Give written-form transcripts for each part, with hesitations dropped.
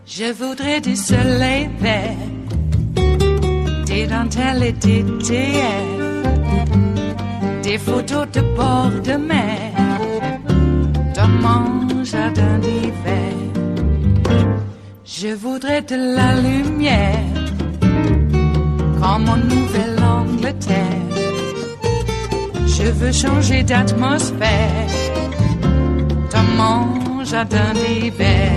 Je voudrais du soleil vert, des dentelles et des théières, des photos de bord de mer, dans mon jardin d'hiver. Je voudrais de la lumière, comme en Nouvelle-Angleterre. Je veux changer d'atmosphère, dans mon jardin d'hiver.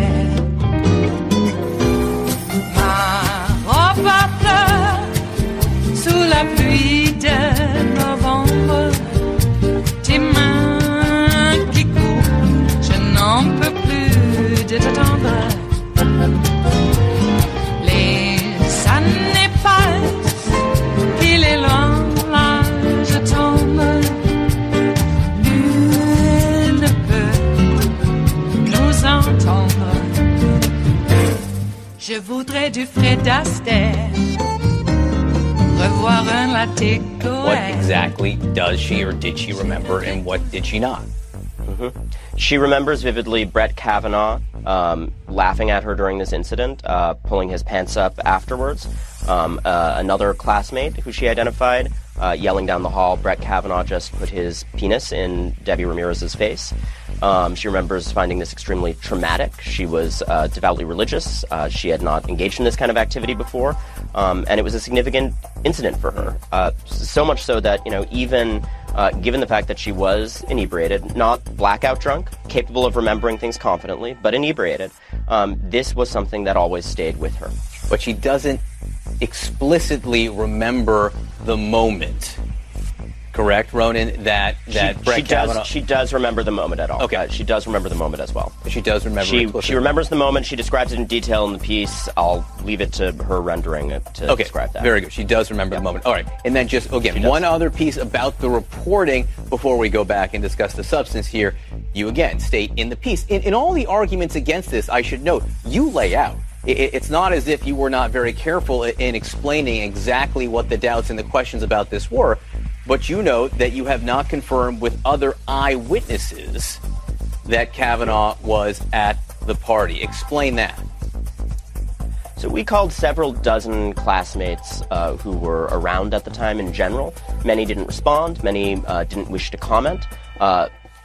Ma fleur, sous la pluie de novembre, tes mains qui courent, je n'en peux plus de t'attendre. Les années passent, il est loin, là je tombe. Nul ne peut nous entendre. Je voudrais du Fred Astaire, revoir un latte Goët. What exactly does she or did she remember, and what did she not? She remembers vividly Brett Kavanaugh laughing at her during this incident, pulling his pants up afterwards. Another classmate who she identified yelling down the hall, Brett Kavanaugh just put his penis in Debbie Ramirez's face. She remembers finding this extremely traumatic. She was devoutly religious. She had not engaged in this kind of activity before, and it was a significant incident for her. So much so that, even given the fact that she was inebriated, not blackout drunk, capable of remembering things confidently, but inebriated, this was something that always stayed with her. But she doesn't explicitly remember the moment. Correct, Ronan, that Brett Kavanaugh... She does remember the moment at all. Okay. She does remember the moment as well. She does remember She remembers the moment. She describes it in detail in the piece. I'll leave it to her rendering to describe that. Very good. She does remember the moment. All right. And then just, again, one other piece about the reporting before we go back and discuss the substance here. You, again, state in the piece. In all the arguments against this, I should note, you lay out. It's not as if you were not very careful in explaining exactly what the doubts and the questions about this were, but you note that you have not confirmed with other eyewitnesses that Kavanaugh was at the party. Explain that. So we called several dozen classmates who were around at the time in general. Many didn't respond. Many didn't wish to comment.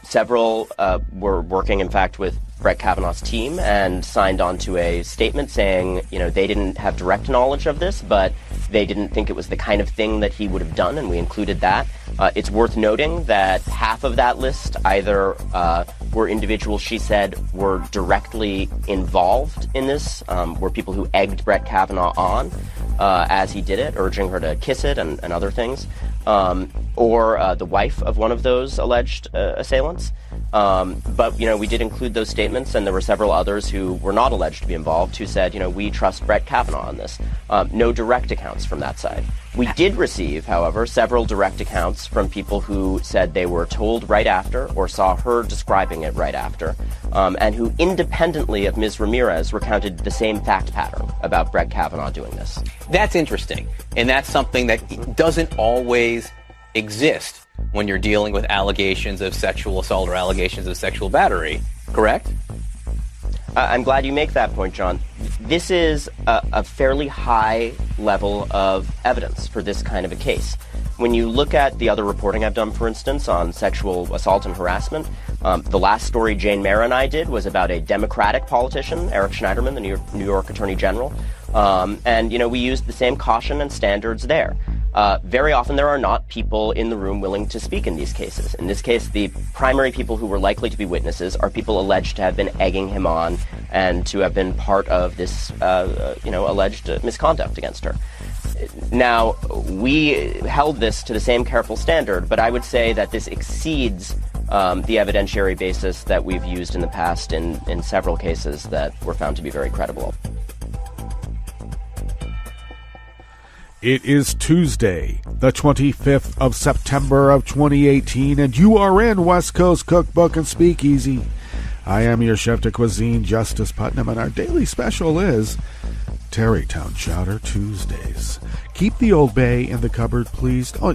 Several were working, in fact, with Brett Kavanaugh's team and signed on to a statement saying, they didn't have direct knowledge of this, but they didn't think it was the kind of thing that he would have done, and we included that. It's worth noting that half of that list either were individuals she said were directly involved in this, were people who egged Brett Kavanaugh on as he did it, urging her to kiss it and other things, or the wife of one of those alleged assailants. But, we did include those statements, and there were several others who were not alleged to be involved who said, we trust Brett Kavanaugh on this. No direct accounts from that side. We did receive, however, several direct accounts from people who said they were told right after or saw her describing it right after, and who independently of Ms. Ramirez recounted the same fact pattern about Brett Kavanaugh doing this. That's interesting, and that's something that doesn't always exist when you're dealing with allegations of sexual assault or allegations of sexual battery, correct? I'm glad you make that point, John. This is a fairly high level of evidence for this kind of a case. When you look at the other reporting I've done, for instance, on sexual assault and harassment, the last story Jane Mayer and I did was about a Democratic politician, Eric Schneiderman, the New York Attorney General. And we used the same caution and standards there. Very often there are not people in the room willing to speak in these cases. In this case, the primary people who were likely to be witnesses are people alleged to have been egging him on and to have been part of this, alleged misconduct against her. Now, we held this to the same careful standard, but I would say that this exceeds the evidentiary basis that we've used in the past in several cases that were found to be very credible. It is Tuesday, the 25th of September of 2018, and you are in West Coast Cookbook and Speakeasy. I am your chef de cuisine, Justice Putnam, and our daily special is Tarrytown Chowder Tuesdays. Keep the Old Bay in the cupboard, please. Oh,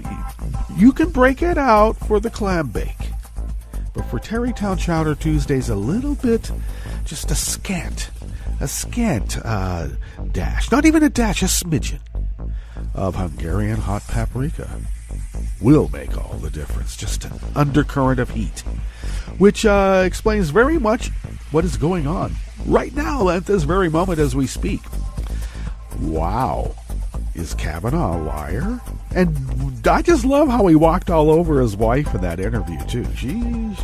you can break it out for the clam bake. But for Tarrytown Chowder Tuesdays, a little bit, just a scant dash, not even a dash, a smidgen of Hungarian hot paprika will make all the difference. Just an undercurrent of heat, which explains very much what is going on right now at this very moment as we speak. Wow. Is Kavanaugh a liar? And I just love how he walked all over his wife in that interview, too. She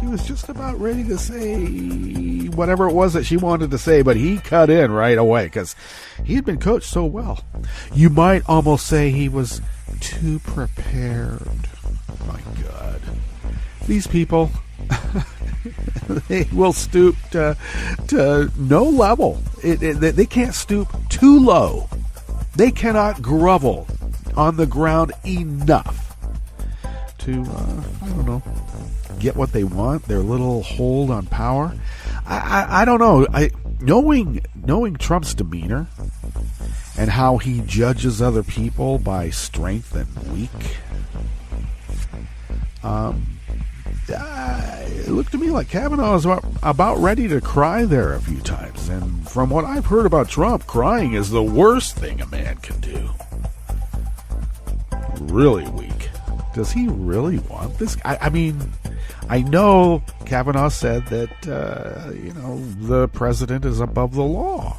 was just about ready to say whatever it was that she wanted to say, but he cut in right away because he had been coached so well. You might almost say he was too prepared. My God. These people, they will stoop to no level. They can't stoop too low. They cannot grovel on the ground enough to, get what they want, their little hold on power. I don't know. Knowing Trump's demeanor and how he judges other people by strength and weak, it looked to me like Kavanaugh was about ready to cry there a few times. And from what I've heard about Trump, crying is the worst thing a man can do. Really weak. Does he really want this? I mean, I know Kavanaugh said that, the president is above the law.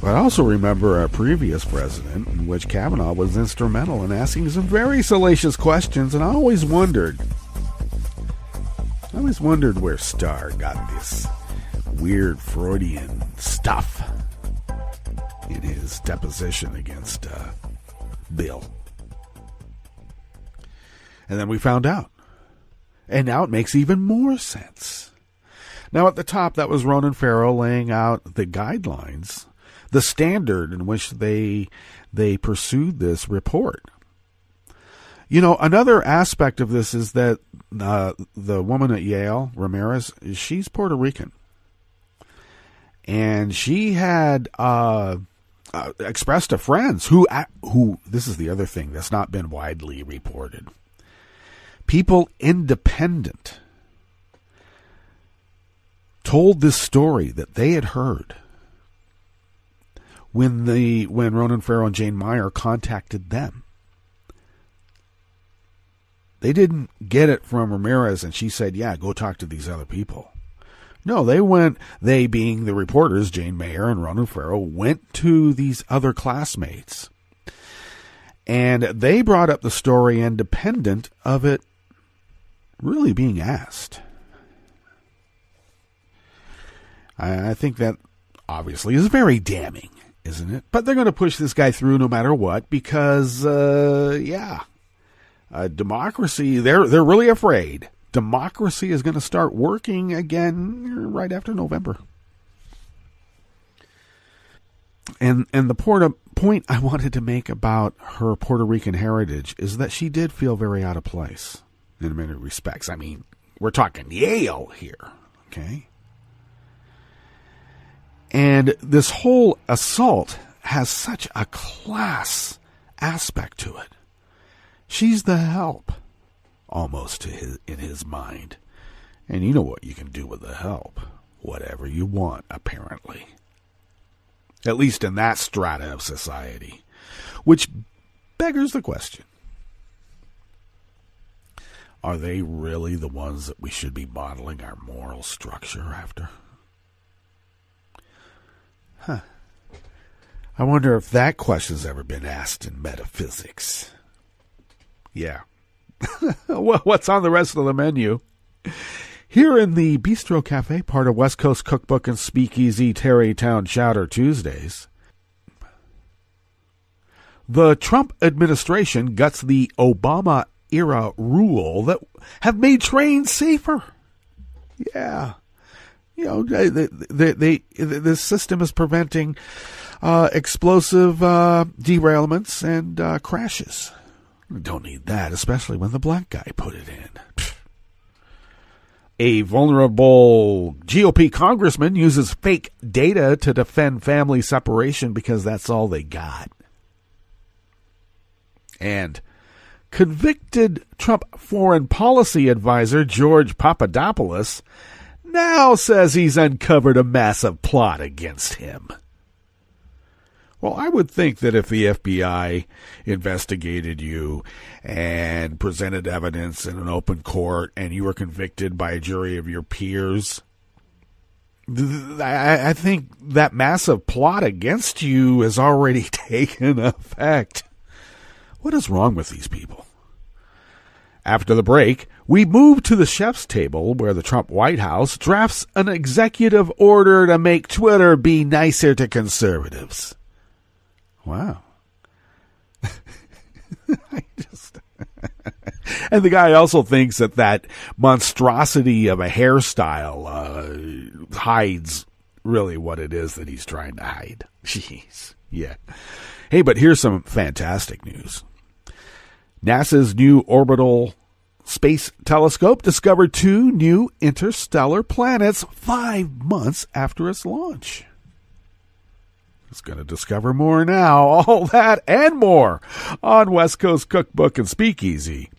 But I also remember a previous president in which Kavanaugh was instrumental in asking some very salacious questions, and I always wondered where Starr got this weird Freudian stuff in his deposition against Bill. And then we found out. And now it makes even more sense. Now at the top, that was Ronan Farrow laying out the guidelines, the standard in which they pursued this report. You know, another aspect of this is that the woman at Yale, Ramirez, she's Puerto Rican. And she had expressed to friends who, this is the other thing that's not been widely reported. People independent told this story that they had heard when Ronan Farrow and Jane Meyer contacted them. They didn't get it from Ramirez and she said, yeah, go talk to these other people. No, they being the reporters, Jane Meyer and Ronan Farrow, went to these other classmates. And they brought up the story independent of it really being asked. I think that obviously is very damning, isn't it? But they're going to push this guy through no matter what because, democracy, they're really afraid. Democracy is going to start working again right after November. And the point I wanted to make about her Puerto Rican heritage is that she did feel very out of place in many respects. I mean, we're talking Yale here, okay? And this whole assault has such a class aspect to it. She's the help, almost in his mind. And you know what you can do with the help. Whatever you want, apparently. At least in that strata of society. Which beggars the question. Are they really the ones that we should be modeling our moral structure after? Huh. I wonder if that question's ever been asked in metaphysics. Yeah. Well, what's on the rest of the menu? Here in the Bistro Cafe, part of West Coast Cookbook and Speakeasy, Tarrytown Chowder Tuesdays, the Trump administration guts the Obama-era rule that have made trains safer. Yeah. You know, the system is preventing explosive derailments and crashes. We don't need that, especially when the black guy put it in. A vulnerable GOP congressman uses fake data to defend family separation because that's all they got. And convicted Trump foreign policy advisor George Papadopoulos now says he's uncovered a massive plot against him. Well, I would think that if the FBI investigated you and presented evidence in an open court and you were convicted by a jury of your peers, I think that massive plot against you has already taken effect. What is wrong with these people? After the break, we move to the chef's table where the Trump White House drafts an executive order to make Twitter be nicer to conservatives. Wow. And the guy also thinks that monstrosity of a hairstyle hides really what it is that he's trying to hide. Jeez. Yeah. Hey, but here's some fantastic news. NASA's new orbital space telescope discovered 2 new interstellar planets 5 months after its launch. It's going to discover more now. All that and more on West Coast Cookbook and Speakeasy.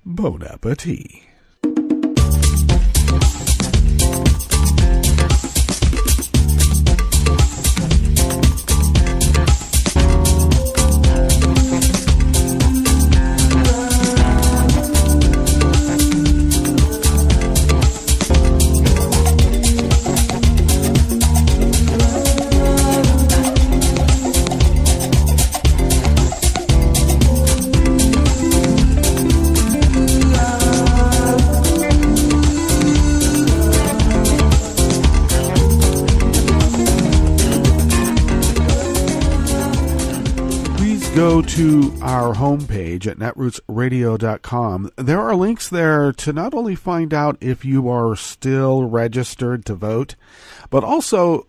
Bon appetit. Go to our homepage at netrootsradio.com. There are links there to not only find out if you are still registered to vote, but also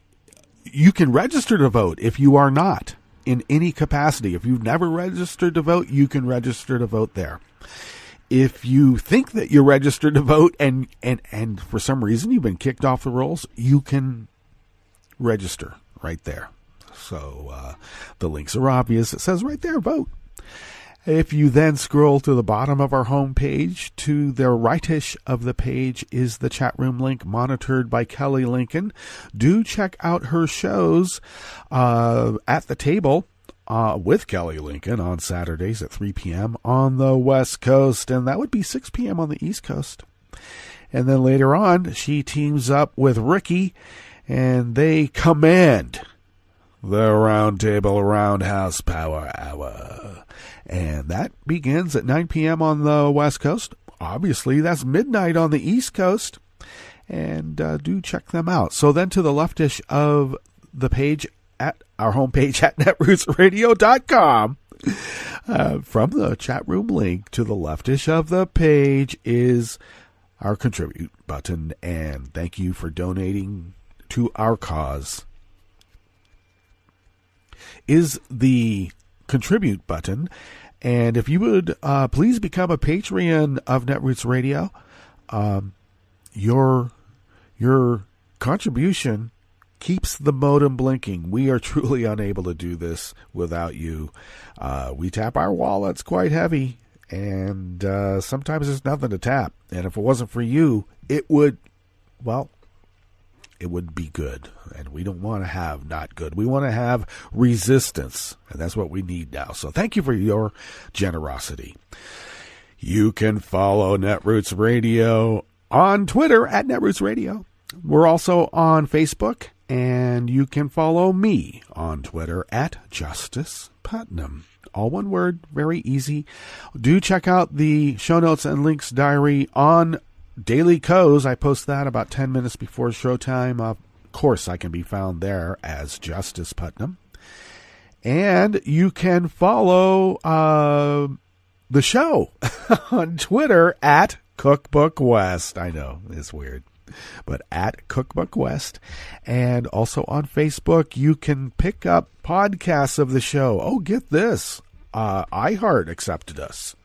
you can register to vote if you are not in any capacity. If you've never registered to vote, you can register to vote there. If you think that you're registered to vote and for some reason you've been kicked off the rolls, you can register right there. So the links are obvious. It says right there, vote. If you then scroll to the bottom of our homepage, to the rightish of the page is the chat room link monitored by Kelly Lincoln. Do check out her shows at the table with Kelly Lincoln on Saturdays at 3 p.m. on the West Coast, and that would be 6 p.m. on the East Coast. And then later on, she teams up with Ricky, and they command the Roundtable Roundhouse Power Hour. And that begins at 9 p.m. on the West Coast. Obviously, that's midnight on the East Coast. And do check them out. So then to the leftish of the page at our homepage at netrootsradio.com, from the chat room link to the leftish of the page is our contribute button. And thank you for donating to our cause. Is the contribute button, and if you would please become a Patreon of Netroots Radio, your contribution keeps the modem blinking. We are truly unable to do this without you. We tap our wallets quite heavy, and sometimes there's nothing to tap. And if it wasn't for you, it would be good. And we don't want to have not good. We want to have resistance. And that's what we need now. So thank you for your generosity. You can follow Netroots Radio on Twitter at Netroots Radio. We're also on Facebook. And you can follow me on Twitter at Justice Putnam. All one word, very easy. Do check out the show notes and links diary on Daily Co's. I post that about 10 minutes before showtime. Of course, I can be found there as Justice Putnam. And you can follow the show on Twitter at Cookbook West. I know, it's weird. but at Cookbook West. And also on Facebook, you can pick up podcasts of the show. Oh, get this. iHeart accepted us.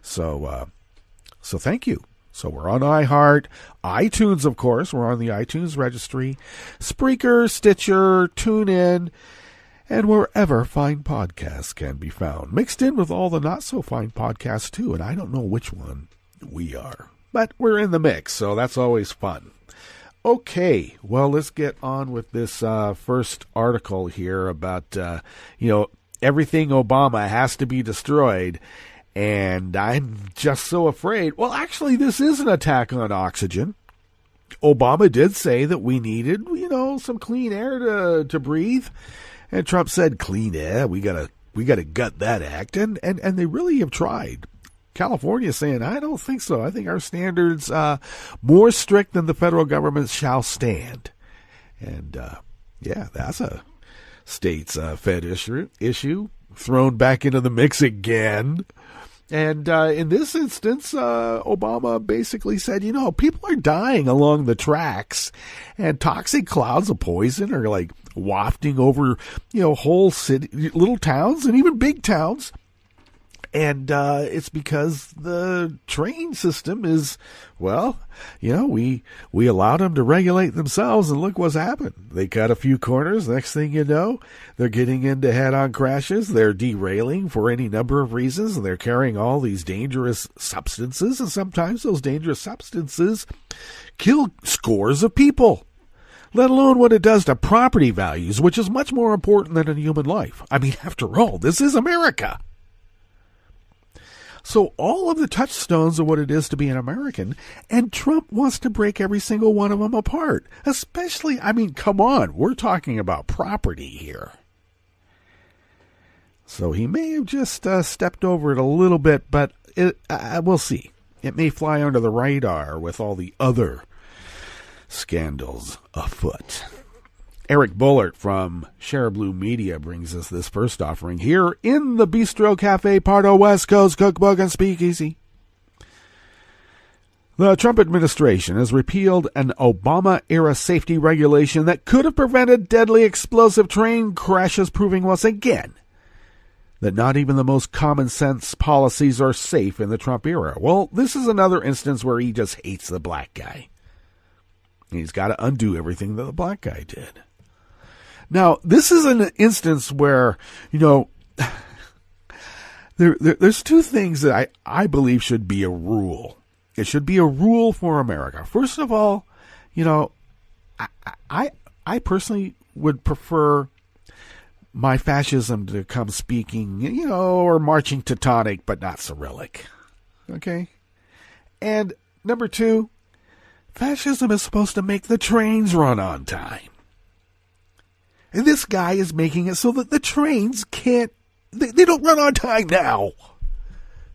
So thank you. So we're on iHeart, iTunes, of course. We're on the iTunes registry, Spreaker, Stitcher, TuneIn, and wherever fine podcasts can be found. Mixed in with all the not-so-fine podcasts, too, and I don't know which one we are. But we're in the mix, so that's always fun. Okay, well, let's get on with this first article here about, everything Obama has to be destroyed. And I'm just so afraid. Well, actually, this is an attack on oxygen. Obama did say that we needed, some clean air to breathe. And Trump said, clean air, we gotta gut that act. And they really have tried. California is saying, I don't think so. I think our standards more strict than the federal government shall stand. And, that's a state's Fed issue thrown back into the mix again. And in this instance, Obama basically said, people are dying along the tracks, and toxic clouds of poison are like wafting over, whole city, little towns, and even big towns. And it's because the train system is, we allowed them to regulate themselves, and look what's happened. They cut a few corners. Next thing you know, they're getting into head-on crashes. They're derailing for any number of reasons, and they're carrying all these dangerous substances, and sometimes those dangerous substances kill scores of people, let alone what it does to property values, which is much more important than a human life. I mean, after all, this is America. So all of the touchstones of what it is to be an American, and Trump wants to break every single one of them apart. Especially, come on, we're talking about property here. So he may have just stepped over it a little bit, but we'll see. It may fly under the radar with all the other scandals afoot. Eric Bullard from Share Blue Media brings us this first offering here in the Bistro Cafe, part of West Coast Cookbook and Speakeasy. The Trump administration has repealed an Obama-era safety regulation that could have prevented deadly explosive train crashes, proving once again that not even the most common-sense policies are safe in the Trump era. Well, this is another instance where he just hates the black guy. He's got to undo everything that the black guy did. Now, this is an instance where, there's two things that I believe should be a rule. It should be a rule for America. First of all, I personally would prefer my fascism to come speaking, or marching Teutonic, but not Cyrillic. Okay? And number two, fascism is supposed to make the trains run on time. And this guy is making it so that the trains can't, they don't run on time now.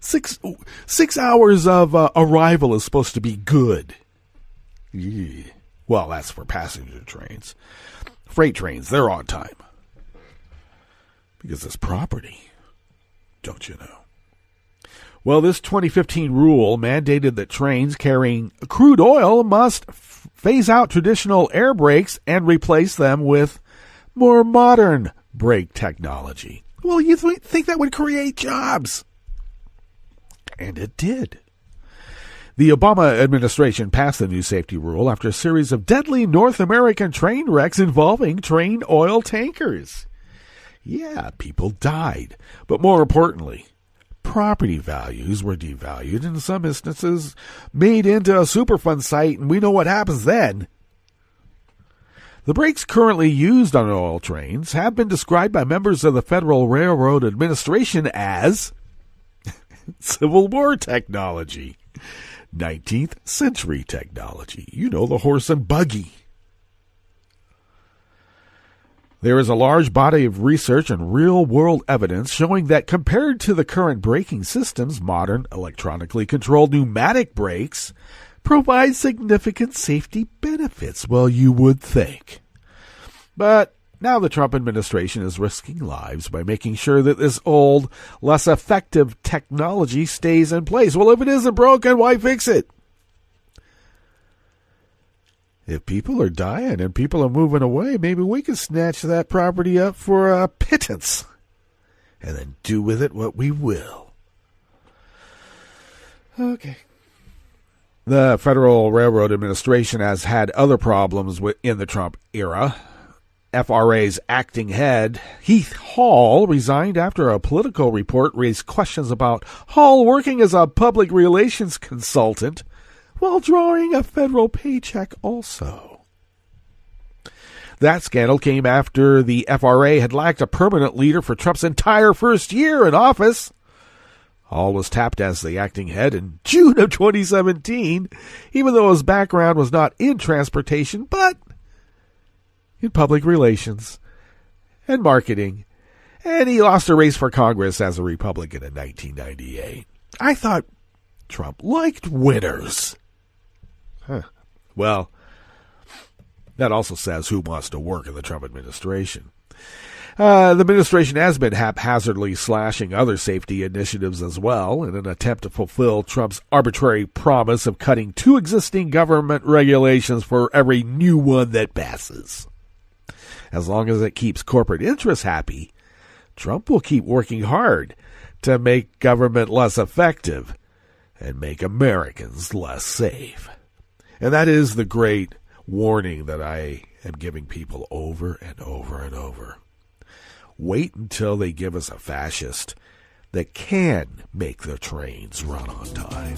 6 hours of arrival is supposed to be good. Yeah. Well, that's for passenger trains. Freight trains, they're on time. Because it's property. Don't you know? Well, this 2015 rule mandated that trains carrying crude oil must phase out traditional air brakes and replace them with more modern brake technology. Well, you think that would create jobs. And it did. The Obama administration passed the new safety rule after a series of deadly North American train wrecks involving train oil tankers. Yeah, people died. But more importantly, property values were devalued, in some instances made into a Superfund site, and we know what happens then. The brakes currently used on oil trains have been described by members of the Federal Railroad Administration as Civil War technology, 19th century technology. The horse and buggy. There is a large body of research and real-world evidence showing that compared to the current braking systems, modern electronically controlled pneumatic brakes provide significant safety benefits. Well, you would think. But now the Trump administration is risking lives by making sure that this old, less effective technology stays in place. Well, if it isn't broken, why fix it? If people are dying and people are moving away, maybe we can snatch that property up for a pittance and then do with it what we will. Okay. The Federal Railroad Administration has had other problems in the Trump era. FRA's acting head, Heath Hall, resigned after a Politico report raised questions about Hall working as a public relations consultant while drawing a federal paycheck also. That scandal came after the FRA had lacked a permanent leader for Trump's entire first year in office. Hall was tapped as the acting head in June of 2017, even though his background was not in transportation, but in public relations and marketing, and he lost a race for Congress as a Republican in 1998. I thought Trump liked winners. Well, that also says who wants to work in the Trump administration. The administration has been haphazardly slashing other safety initiatives as well in an attempt to fulfill Trump's arbitrary promise of cutting 2 existing government regulations for every new one that passes. As long as it keeps corporate interests happy, Trump will keep working hard to make government less effective and make Americans less safe. And that is the great warning that I am giving people over and over and over. Wait until they give us a fascist that can make the trains run on time.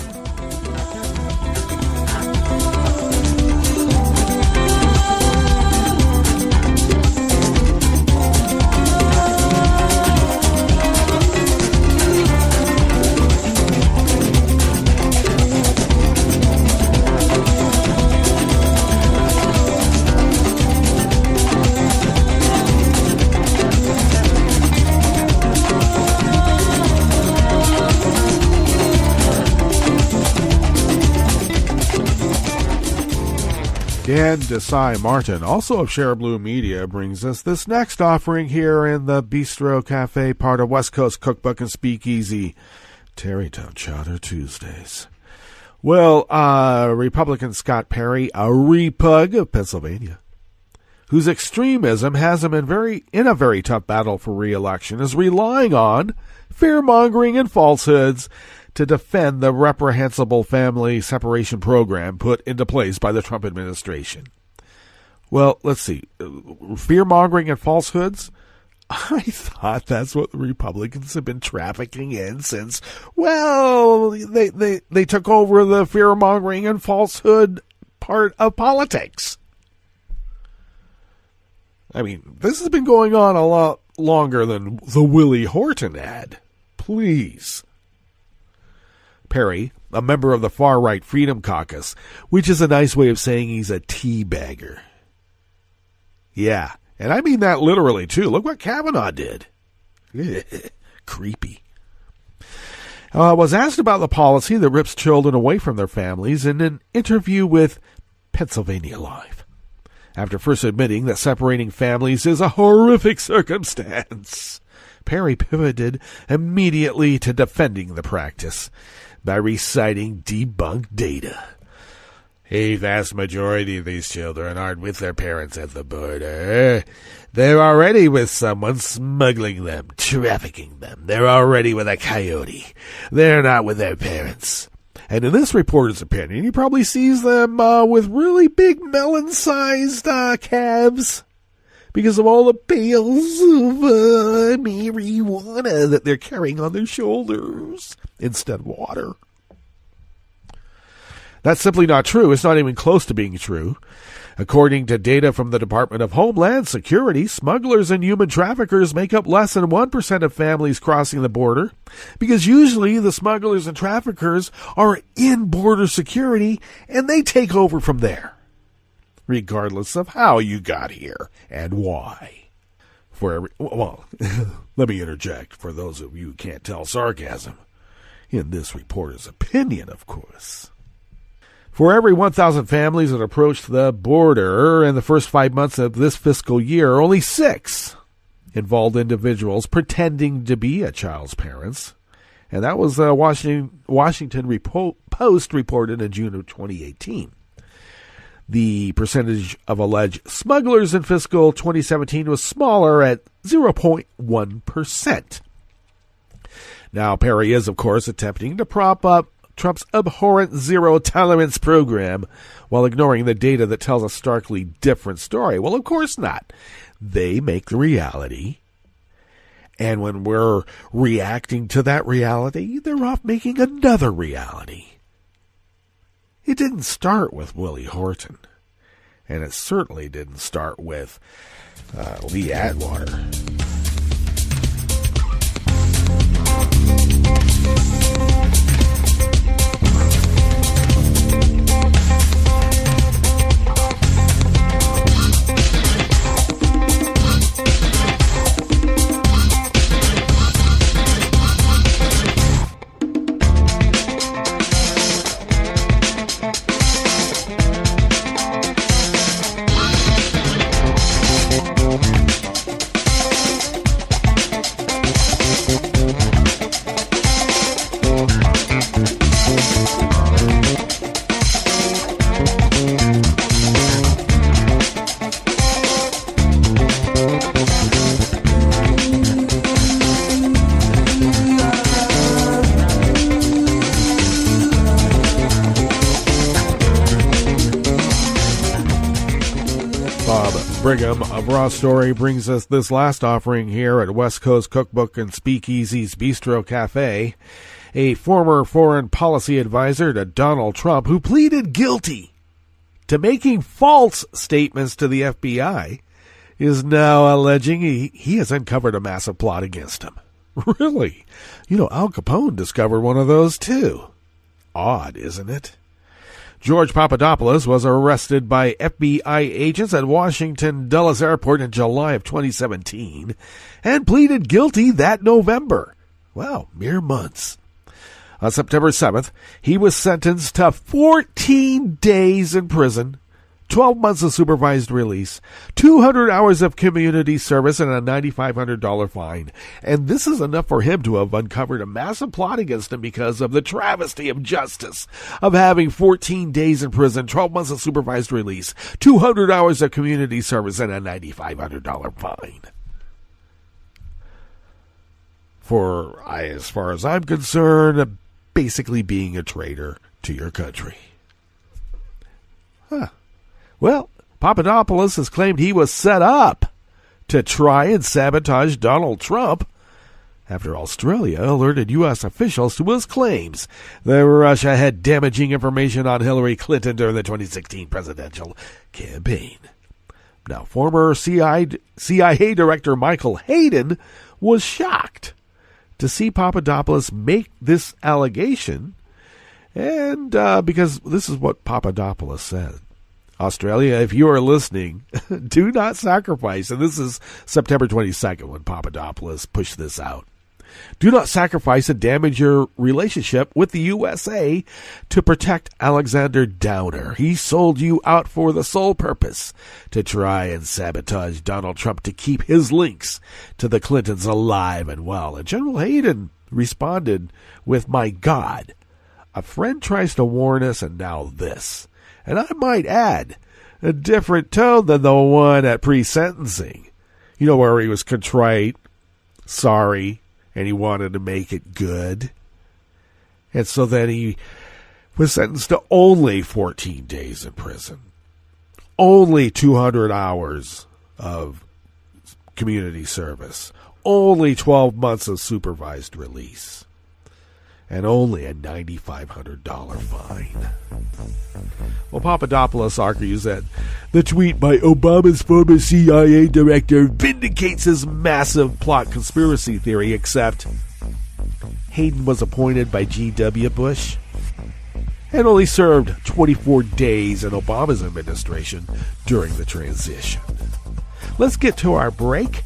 Dan Desai Martin, also of Share Blue Media, brings us this next offering here in the Bistro Cafe, part of West Coast Cookbook and Speakeasy, Tarrytown Chowder Tuesdays. Well, Republican Scott Perry, a repug of Pennsylvania, whose extremism has him in a very tough battle for re-election, is relying on fear-mongering and falsehoods to defend the reprehensible family separation program put into place by the Trump administration. Well, let's see. Fear-mongering and falsehoods? I thought that's what the Republicans have been trafficking in since, well, they took over the fear-mongering and falsehood part of politics. I mean, this has been going on a lot longer than the Willie Horton ad. Please. Perry, a member of the far-right Freedom Caucus, which is a nice way of saying he's a teabagger. Yeah, and I mean that literally, too. Look what Kavanaugh did. Creepy. Was asked about the policy that rips children away from their families in an interview with Pennsylvania Live, after first admitting that separating families is a horrific circumstance. Perry pivoted immediately to defending the practice by reciting debunked data. A vast majority of these children aren't with their parents at the border. They're already with someone smuggling them, trafficking them. They're already with a coyote. They're not with their parents. And in this reporter's opinion, he probably sees them with really big melon-sized calves because of all the bales of marijuana that they're carrying on their shoulders instead of water. That's simply not true. It's not even close to being true. According to data from the Department of Homeland Security, smugglers and human traffickers make up less than 1% of families crossing the border, because usually the smugglers and traffickers are in border security and they take over from there, regardless of how you got here and why. Let me interject for those of you who can't tell sarcasm. In this reporter's opinion, of course. For every 1,000 families that approached the border in the first 5 months of this fiscal year, only 6 involved individuals pretending to be a child's parents. And that was Washington Post reported in June of 2018. The percentage of alleged smugglers in fiscal 2017 was smaller at 0.1%. Now, Perry is, of course, attempting to prop up Trump's abhorrent zero-tolerance program while ignoring the data that tells a starkly different story. Well, of course not. They make the reality. And when we're reacting to that reality, they're off making another reality. It didn't start with Willie Horton. And it certainly didn't start with Lee Atwater. Brigham of Raw Story brings us this last offering here at West Coast Cookbook and Speakeasy's Bistro Cafe. A former foreign policy advisor to Donald Trump who pleaded guilty to making false statements to the FBI is now alleging he has uncovered a massive plot against him. Really? You know, Al Capone discovered one of those too. Odd, isn't it? George Papadopoulos was arrested by FBI agents at Washington Dulles Airport in July of 2017 and pleaded guilty that November. Wow, mere months. On September 7th, he was sentenced to 14 days in prison, 12 months of supervised release, 200 hours of community service, and a $9,500 fine. And this is enough for him to have uncovered a massive plot against him because of the travesty of justice of having 14 days in prison, 12 months of supervised release, 200 hours of community service, and a $9,500 fine. For, as far as I'm concerned, basically being a traitor to your country. Well, Papadopoulos has claimed he was set up to try and sabotage Donald Trump after Australia alerted U.S. officials to his claims that Russia had damaging information on Hillary Clinton during the 2016 presidential campaign. Now, former CIA Director Michael Hayden was shocked to see Papadopoulos make this allegation, and because this is what Papadopoulos said. Australia, if you are listening, do not sacrifice, and this is September 22nd when Papadopoulos pushed this out. Do not sacrifice and damage your relationship with the USA to protect Alexander Downer. He sold you out for the sole purpose to try and sabotage Donald Trump to keep his links to the Clintons alive and well. And General Hayden responded with, "My God, a friend tries to warn us, and now this." And I might add, a different tone than the one at pre-sentencing. You know, where he was contrite, sorry, and he wanted to make it good. And so then he was sentenced to only 14 days in prison. Only 200 hours of community service. Only 12 months of supervised release. And only a $9,500 fine. Well, Papadopoulos argues that the tweet by Obama's former CIA director vindicates his massive plot conspiracy theory, except Hayden was appointed by G.W. Bush and only served 24 days in Obama's administration during the transition. Let's get to our break.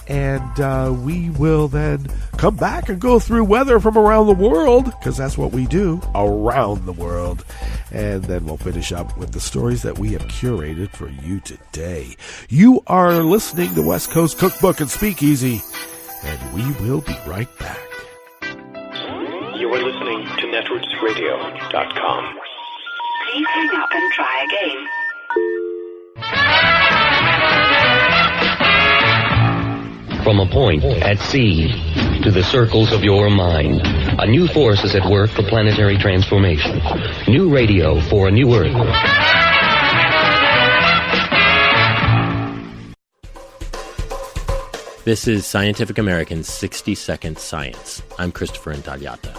And we will then come back and go through weather from around the world, because that's what we do, around the world. And then we'll finish up with the stories that we have curated for you today. You are listening to West Coast Cookbook and Speakeasy, and we will be right back. You are listening to netrootsradio.com. Please hang up and try again. from a point at sea to the circles of your mind. A new force is at work for planetary transformation. New radio for a new Earth. This is Scientific American's 60-Second Science. I'm Christopher Intagliata.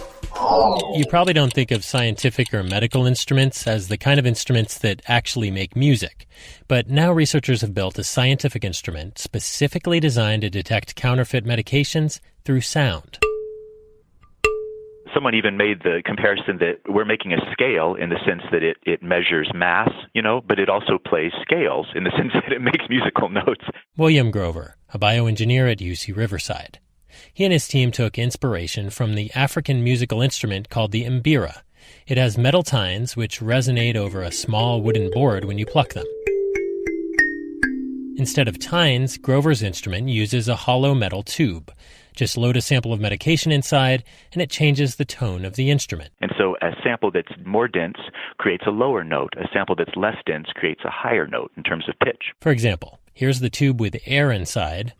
You probably don't think of scientific or medical instruments as the kind of instruments that actually make music. But now researchers have built a scientific instrument specifically designed to detect counterfeit medications through sound. Someone even made the comparison that we're making a scale in the sense that it measures mass, but it also plays scales in the sense that it makes musical notes. William Grover, a bioengineer at UC Riverside. He and his team took inspiration from the African musical instrument called the mbira. It has metal tines which resonate over a small wooden board when you pluck them. Instead of tines, Grover's instrument uses a hollow metal tube. Just load a sample of medication inside, and it changes the tone of the instrument. And so a sample that's more dense creates a lower note. A sample that's less dense creates a higher note in terms of pitch. For example, here's the tube with air inside.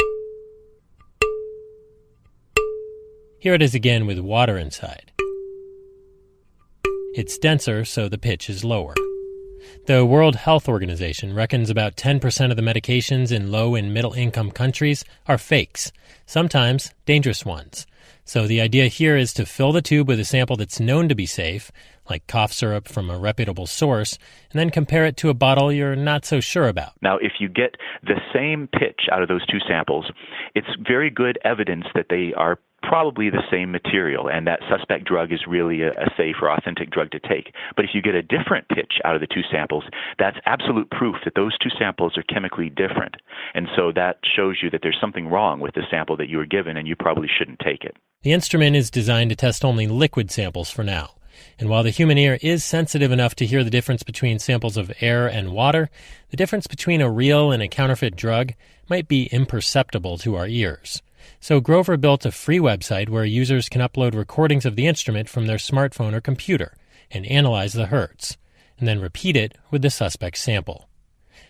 Here it is again with water inside. It's denser, so the pitch is lower. The World Health Organization reckons about 10% of the medications in low- and middle-income countries are fakes, sometimes dangerous ones. So the idea here is to fill the tube with a sample that's known to be safe, like cough syrup from a reputable source, and then compare it to a bottle you're not so sure about. Now, if you get the same pitch out of those two samples, it's very good evidence that they are probably the same material, and that suspect drug is really a safe or authentic drug to take. But if you get a different pitch out of the two samples, that's absolute proof that those two samples are chemically different. And so that shows you that there's something wrong with the sample that you were given, and you probably shouldn't take it. The instrument is designed to test only liquid samples for now. And while the human ear is sensitive enough to hear the difference between samples of air and water, the difference between a real and a counterfeit drug might be imperceptible to our ears. So Grover built a free website where users can upload recordings of the instrument from their smartphone or computer and analyze the hertz, and then repeat it with the suspect sample.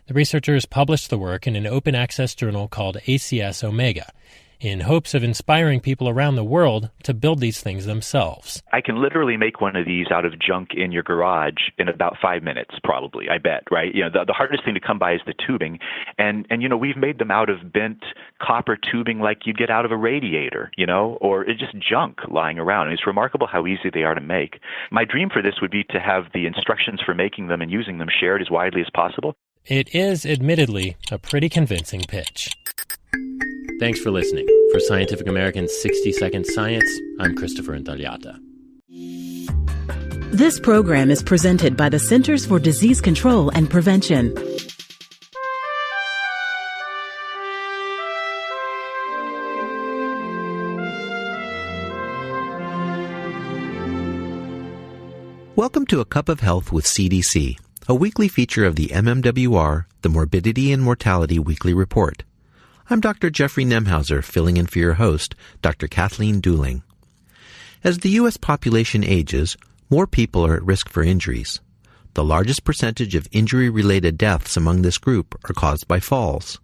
The researchers published the work in an open-access journal called ACS Omega, in hopes of inspiring people around the world to build these things themselves. I can literally make one of these out of junk in your garage in about 5 minutes, probably, I bet, right? The hardest thing to come by is the tubing. And we've made them out of bent copper tubing like you'd get out of a radiator, or it's just junk lying around. And it's remarkable how easy they are to make. My dream for this would be to have the instructions for making them and using them shared as widely as possible. It is admittedly a pretty convincing pitch. Thanks for listening. For Scientific American's 60-Second Science, I'm Christopher Intagliata. This program is presented by the Centers for Disease Control and Prevention. Welcome to A Cup of Health with CDC, a weekly feature of the MMWR, the Morbidity and Mortality Weekly Report. I'm Dr. Jeffrey Nemhauser, filling in for your host, Dr. Kathleen Dooling. As the U.S. population ages, more people are at risk for injuries. The largest percentage of injury-related deaths among this group are caused by falls.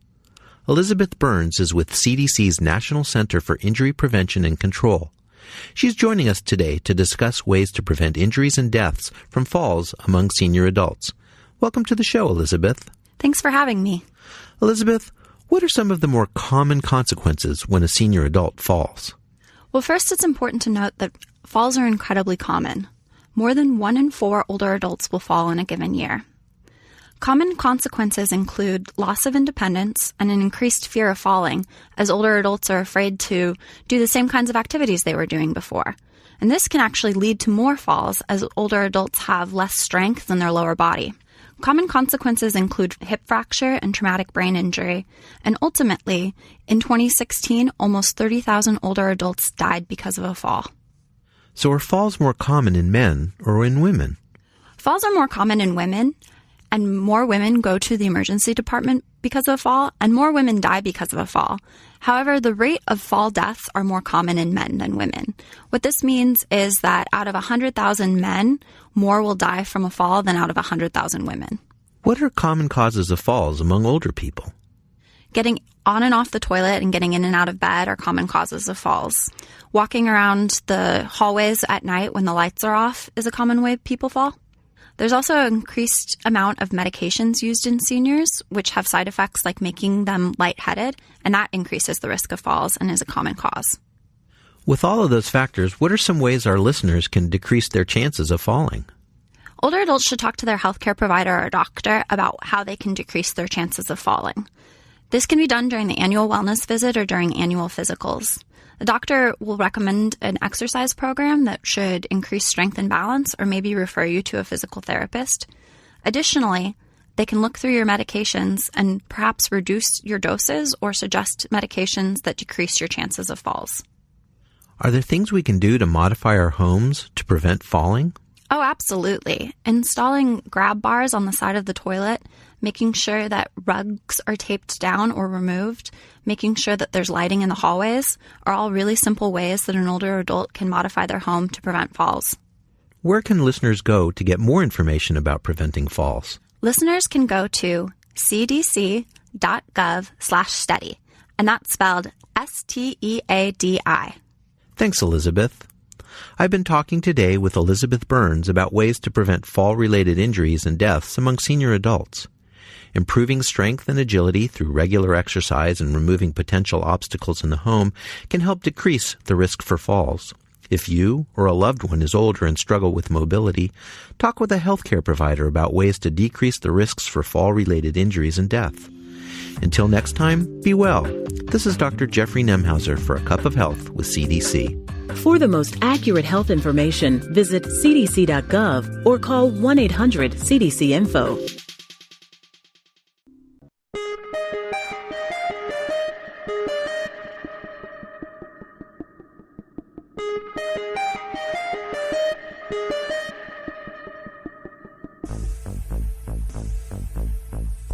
Elizabeth Burns is with CDC's National Center for Injury Prevention and Control. She's joining us today to discuss ways to prevent injuries and deaths from falls among senior adults. Welcome to the show, Elizabeth. Thanks for having me. Elizabeth, what are some of the more common consequences when a senior adult falls? Well, first, it's important to note that falls are incredibly common. More than 1 in 4 older adults will fall in a given year. Common consequences include loss of independence and an increased fear of falling, as older adults are afraid to do the same kinds of activities they were doing before. And this can actually lead to more falls, as older adults have less strength in their lower body. Common consequences include hip fracture and traumatic brain injury, and ultimately, in 2016, almost 30,000 older adults died because of a fall. So are falls more common in men or in women? Falls are more common in women, and more women go to the emergency department because of a fall, and more women die because of a fall. However, the rate of fall deaths are more common in men than women. What this means is that out of 100,000 men, more will die from a fall than out of 100,000 women. What are common causes of falls among older people? Getting on and off the toilet and getting in and out of bed are common causes of falls. Walking around the hallways at night when the lights are off is a common way people fall. There's also an increased amount of medications used in seniors, which have side effects like making them lightheaded, and that increases the risk of falls and is a common cause. With all of those factors, what are some ways our listeners can decrease their chances of falling? Older adults should talk to their healthcare provider or doctor about how they can decrease their chances of falling. This can be done during the annual wellness visit or during annual physicals. The doctor will recommend an exercise program that should increase strength and balance or maybe refer you to a physical therapist. Additionally, they can look through your medications and perhaps reduce your doses or suggest medications that decrease your chances of falls. Are there things we can do to modify our homes to prevent falling? Oh, absolutely. Installing grab bars on the side of the toilet, making sure that rugs are taped down or removed, making sure that there's lighting in the hallways are all really simple ways that an older adult can modify their home to prevent falls. Where can listeners go to get more information about preventing falls? Listeners can go to cdc.gov/steady, and that's spelled STEADI. Thanks, Elizabeth. I've been talking today with Elizabeth Burns about ways to prevent fall-related injuries and deaths among senior adults. Improving strength and agility through regular exercise and removing potential obstacles in the home can help decrease the risk for falls. If you or a loved one is older and struggle with mobility, talk with a healthcare provider about ways to decrease the risks for fall-related injuries and death. Until next time, be well. This is Dr. Jeffrey Nemhauser for A Cup of Health with CDC. For the most accurate health information, visit cdc.gov or call 1-800-CDC-INFO.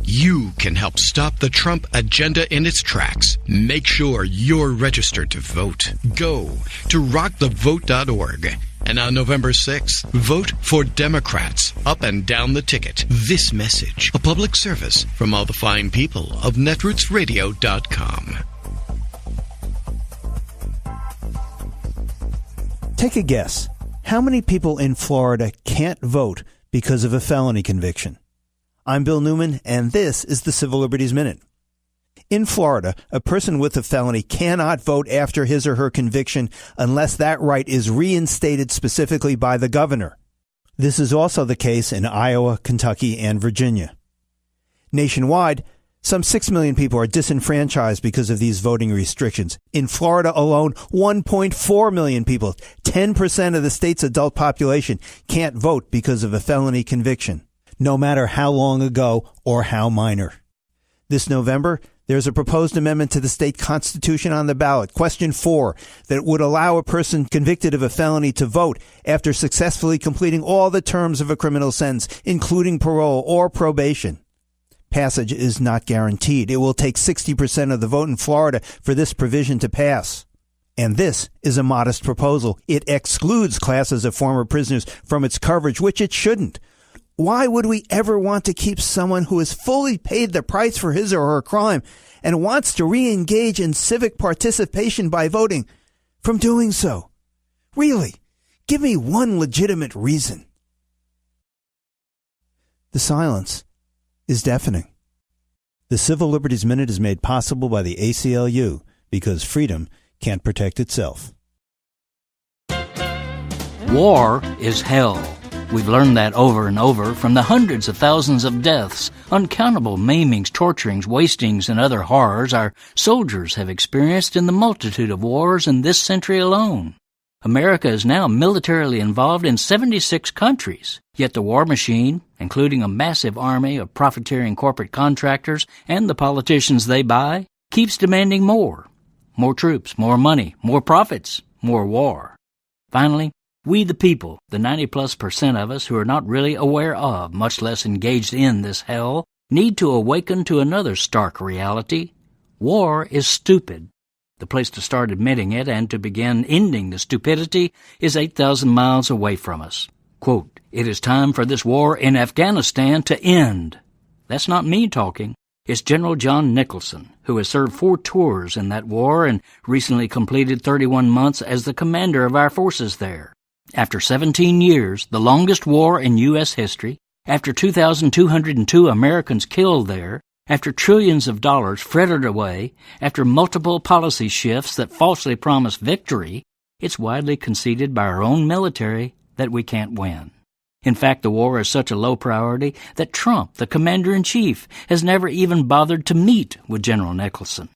You can help stop the Trump agenda in its tracks. Make sure you're registered to vote. Go to rockthevote.org. And on November 6th, vote for Democrats up and down the ticket. This message, a public service from all the fine people of netrootsradio.com. Take a guess. How many people in Florida can't vote because of a felony conviction? I'm Bill Newman, and this is the Civil Liberties Minute. In Florida, a person with a felony cannot vote after his or her conviction unless that right is reinstated specifically by the governor. This is also the case in Iowa, Kentucky, and Virginia. Nationwide, some 6 million people are disenfranchised because of these voting restrictions. In Florida alone, 1.4 million people, 10% of the state's adult population, can't vote because of a felony conviction, no matter how long ago or how minor. This November, there's a proposed amendment to the state constitution on the ballot, question 4, that would allow a person convicted of a felony to vote after successfully completing all the terms of a criminal sentence, including parole or probation. Passage is not guaranteed. It will take 60% of the vote in Florida for this provision to pass. And this is a modest proposal. It excludes classes of former prisoners from its coverage, which it shouldn't. Why would we ever want to keep someone who has fully paid the price for his or her crime and wants to re-engage in civic participation by voting from doing so? Really, give me one legitimate reason. The silence is deafening. The Civil Liberties Minute is made possible by the ACLU because freedom can't protect itself. War is hell. We've learned that over and over from the hundreds of thousands of deaths, uncountable maimings, torturings, wastings, and other horrors our soldiers have experienced in the multitude of wars in this century alone. America is now militarily involved in 76 countries, yet the war machine, including a massive army of profiteering corporate contractors and the politicians they buy, keeps demanding more. More troops, more money, more profits, more war. Finally, we the people, the 90+% of us who are not really aware of, much less engaged in this hell, need to awaken to another stark reality. War is stupid. The place to start admitting it and to begin ending the stupidity is 8,000 miles away from us. Quote, "It is time for this war in Afghanistan to end." That's not me talking. is General John Nicholson, who has served 4 tours in that war and recently completed 31 months as the commander of our forces there. After 17 years, the longest war in U.S. history, after 2,202 Americans killed there, after trillions of dollars frittered away, after multiple policy shifts that falsely promise victory, it's widely conceded by our own military that we can't win. In fact, the war is such a low priority that Trump, the commander-in-chief, has never even bothered to meet with General Nicholson.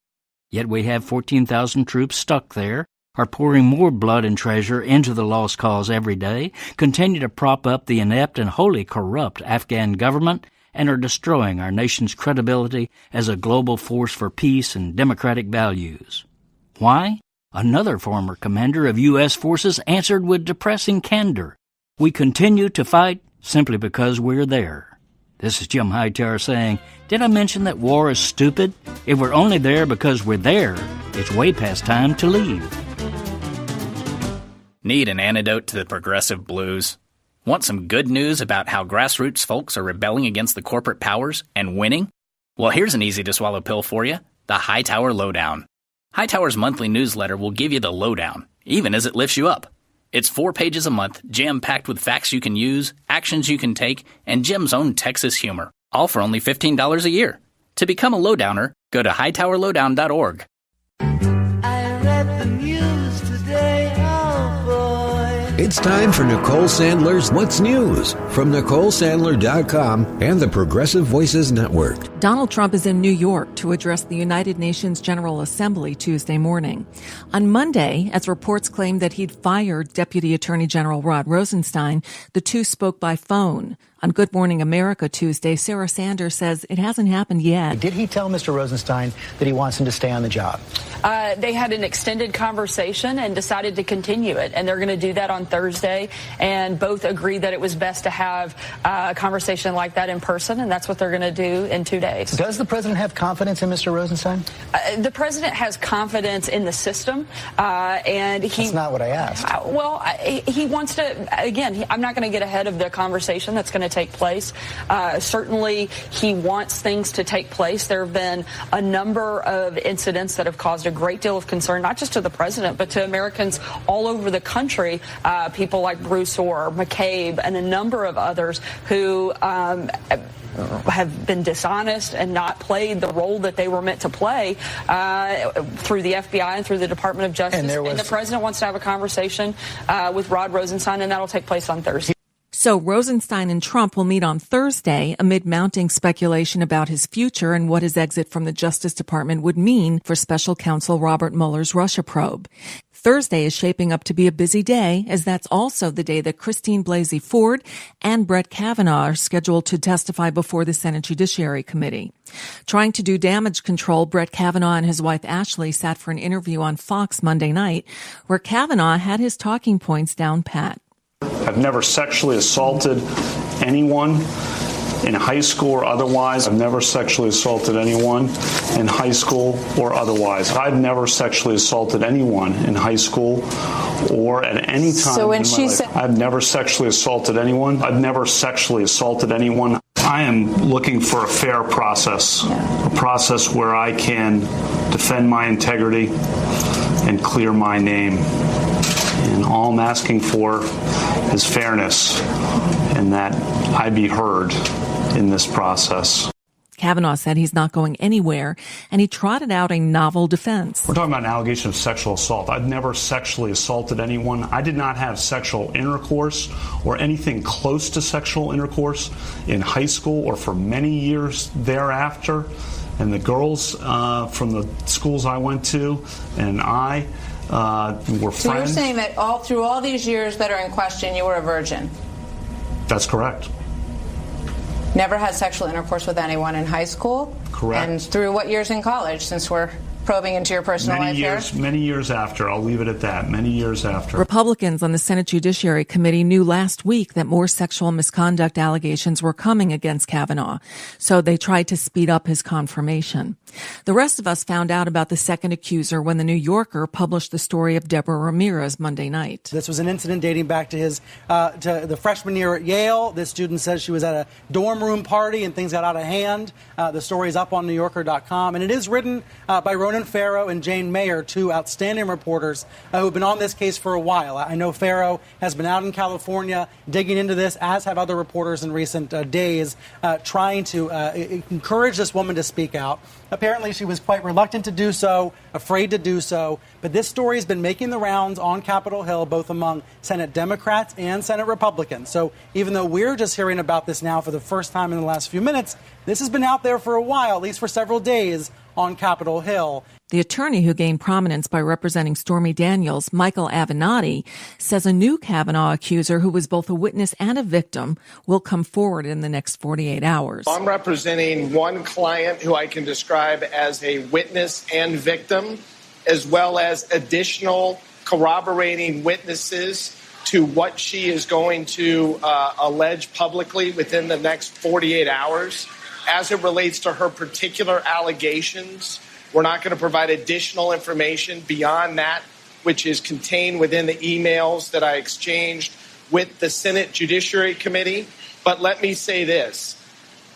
Yet we have 14,000 troops stuck there, are pouring more blood and treasure into the lost cause every day, continue to prop up the inept and wholly corrupt Afghan government, and are destroying our nation's credibility as a global force for peace and democratic values. Why? Another former commander of U.S. forces answered with depressing candor. We continue to fight simply because we're there. This is Jim Hightower saying, did I mention that war is stupid? If we're only there because we're there, it's way past time to leave. Need an antidote to the progressive blues? Want some good news about how grassroots folks are rebelling against the corporate powers and winning? Well, here's an easy-to-swallow pill for you, the Hightower Lowdown. Hightower's monthly newsletter will give you the lowdown, even as it lifts you up. It's 4 pages a month, jam-packed with facts you can use, actions you can take, and Jim's own Texas humor, all for only $15 a year. To become a lowdowner, go to hightowerlowdown.org. I read the news today, oh boy. It's time for Nicole Sandler's What's News from NicoleSandler.com and the Progressive Voices Network. Donald Trump is in New York to address the United Nations General Assembly Tuesday morning. On Monday, as reports claimed that he'd fired Deputy Attorney General Rod Rosenstein, the two spoke by phone. On Good Morning America Tuesday, Sarah Sanders says it hasn't happened yet. Did he tell Mr. Rosenstein that he wants him to stay on the job? They had an extended conversation and decided to continue it, and they're going to do that on Thursday, and both agreed that it was best to have a conversation like that in person, and that's what they're going to do in 2 days. Does the president have confidence in Mr. Rosenstein? The president has confidence in the system, and he... That's not what I asked. He wants to, again, I'm not going to get ahead of the conversation that's going to take place. Certainly, he wants things to take place. There have been a number of incidents that have caused a great deal of concern, not just to the president, but to Americans all over the country. People like Bruce Orr, McCabe, and a number of others who have been dishonest and not played the role that they were meant to play through the FBI and through the Department of Justice. And the president wants to have a conversation with Rod Rosenstein, and that'll take place on Thursday. So Rosenstein and Trump will meet on Thursday amid mounting speculation about his future and what his exit from the Justice Department would mean for special counsel Robert Mueller's Russia probe. Thursday is shaping up to be a busy day, as that's also the day that Christine Blasey Ford and Brett Kavanaugh are scheduled to testify before the Senate Judiciary Committee. Trying to do damage control, Brett Kavanaugh and his wife Ashley sat for an interview on Fox Monday night, where Kavanaugh had his talking points down pat. I've never sexually assaulted anyone in high school or otherwise. I've never sexually assaulted anyone in high school or otherwise. I've never sexually assaulted anyone in high school or at any time in my life. I've never sexually assaulted anyone. I've never sexually assaulted anyone. I am looking for a fair process, a process where I can defend my integrity and clear my name. And all I'm asking for is fairness and that I be heard in this process. Kavanaugh said he's not going anywhere, and he trotted out a novel defense. We're talking about an allegation of sexual assault. I've never sexually assaulted anyone. I did not have sexual intercourse or anything close to sexual intercourse in high school or for many years thereafter. And the girls from the schools I went to and I were friends. So you're saying that through all these years that are in question, you were a virgin? That's correct. Never had sexual intercourse with anyone in high school? Correct. And through what years in college, since we're probing into your personal life here? Many years after. I'll leave it at that. Many years after. Republicans on the Senate Judiciary Committee knew last week that more sexual misconduct allegations were coming against Kavanaugh, so they tried to speed up his confirmation. The rest of us found out about the second accuser when the New Yorker published the story of Deborah Ramirez Monday night. This was an incident dating back to his to the freshman year at Yale. This student says she was at a dorm room party and things got out of hand. The story is up on NewYorker.com, and it is written by Ronan Farrow and Jane Mayer, two outstanding reporters who have been on this case for a while. I know Farrow has been out in California digging into this, as have other reporters in recent days, trying to encourage this woman to speak out. Apparently, she was quite reluctant to do so, afraid to do so. But this story has been making the rounds on Capitol Hill, both among Senate Democrats and Senate Republicans. So even though we're just hearing about this now for the first time in the last few minutes, this has been out there for a while, at least for several days, on Capitol Hill. The attorney who gained prominence by representing Stormy Daniels, Michael Avenatti, says a new Kavanaugh accuser who was both a witness and a victim will come forward in the next 48 hours. I'm representing one client who I can describe as a witness and victim, as well as additional corroborating witnesses to what she is going to allege publicly within the next 48 hours. As it relates to her particular allegations, we're not going to provide additional information beyond that which is contained within the emails that I exchanged with the Senate Judiciary Committee. But let me say this.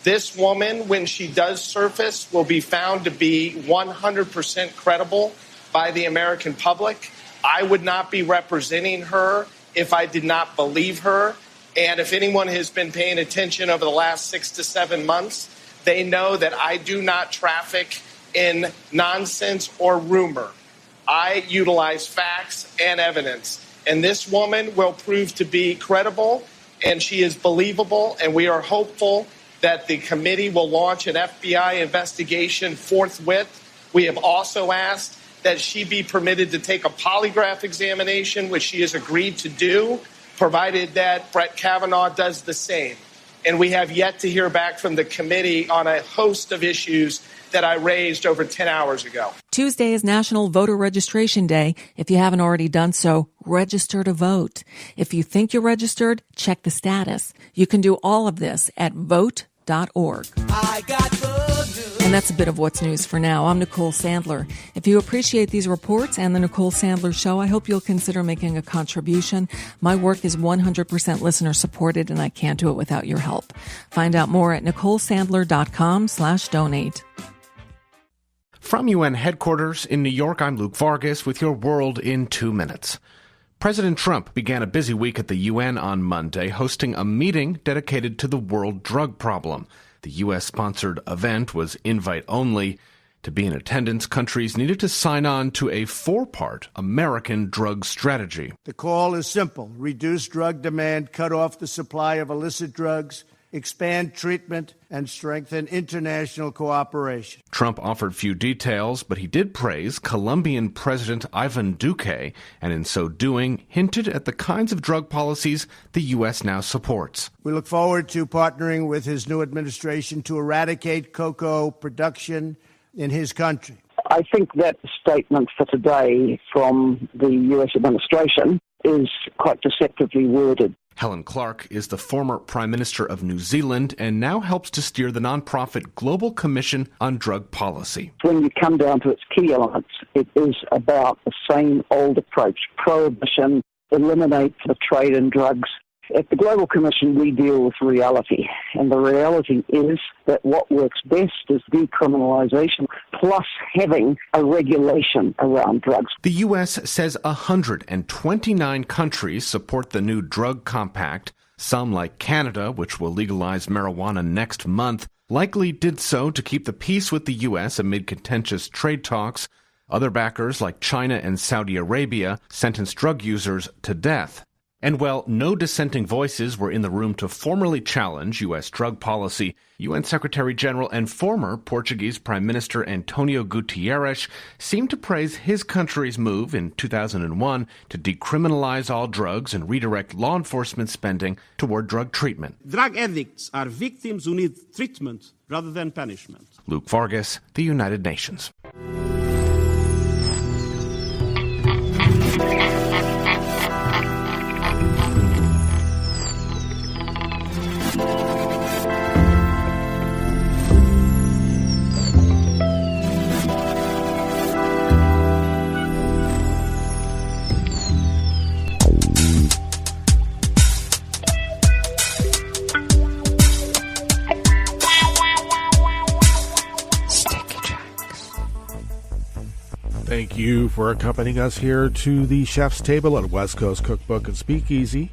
This woman, when she does surface, will be found to be 100% credible by the American public. I would not be representing her if I did not believe her. And if anyone has been paying attention over the last 6 to 7 months, they know that I do not traffic in nonsense or rumor. I utilize facts and evidence. And this woman will prove to be credible, and she is believable, and we are hopeful that the committee will launch an FBI investigation forthwith. We have also asked that she be permitted to take a polygraph examination, which she has agreed to do, provided that Brett Kavanaugh does the same. And we have yet to hear back from the committee on a host of issues that I raised over 10 hours ago. Tuesday is National Voter Registration Day. If you haven't already done so, register to vote. If you think you're registered, check the status. You can do all of this at vote.org. And that's a bit of what's news for now. I'm Nicole Sandler. If you appreciate these reports and the Nicole Sandler Show, I hope you'll consider making a contribution. My work is 100% listener supported, and I can't do it without your help. Find out more at NicoleSandler.com/donate. From UN headquarters in New York, I'm Luke Vargas with your World in 2 minutes. President Trump began a busy week at the UN on Monday, hosting a meeting dedicated to the world drug problem. The U.S.-sponsored event was invite-only. To be in attendance, countries needed to sign on to a 4-part American drug strategy. The call is simple. Reduce drug demand, cut off the supply of illicit drugs, expand treatment, and strengthen international cooperation. Trump offered few details, but he did praise Colombian President Ivan Duque, and in so doing, hinted at the kinds of drug policies the U.S. now supports. We look forward to partnering with his new administration to eradicate cocoa production in his country. I think that statement for today from the U.S. administration is quite deceptively worded. Helen Clark is the former Prime Minister of New Zealand and now helps to steer the nonprofit Global Commission on Drug Policy. When you come down to its key elements, it is about the same old approach: prohibition, eliminate the trade in drugs. At the Global Commission, we deal with reality, and the reality is that what works best is decriminalization plus having a regulation around drugs. The U.S. says 129 countries support the new drug compact. Some, like Canada, which will legalize marijuana next month, likely did so to keep the peace with the U.S. amid contentious trade talks. Other backers, like China and Saudi Arabia, sentenced drug users to death. And while no dissenting voices were in the room to formally challenge U.S. drug policy, UN Secretary General and former Portuguese Prime Minister Antonio Guterres seemed to praise his country's move in 2001 to decriminalize all drugs and redirect law enforcement spending toward drug treatment. Drug addicts are victims who need treatment rather than punishment. Luke Vargas, the United Nations. Thank you for accompanying us here to the chef's table at West Coast Cookbook and Speakeasy.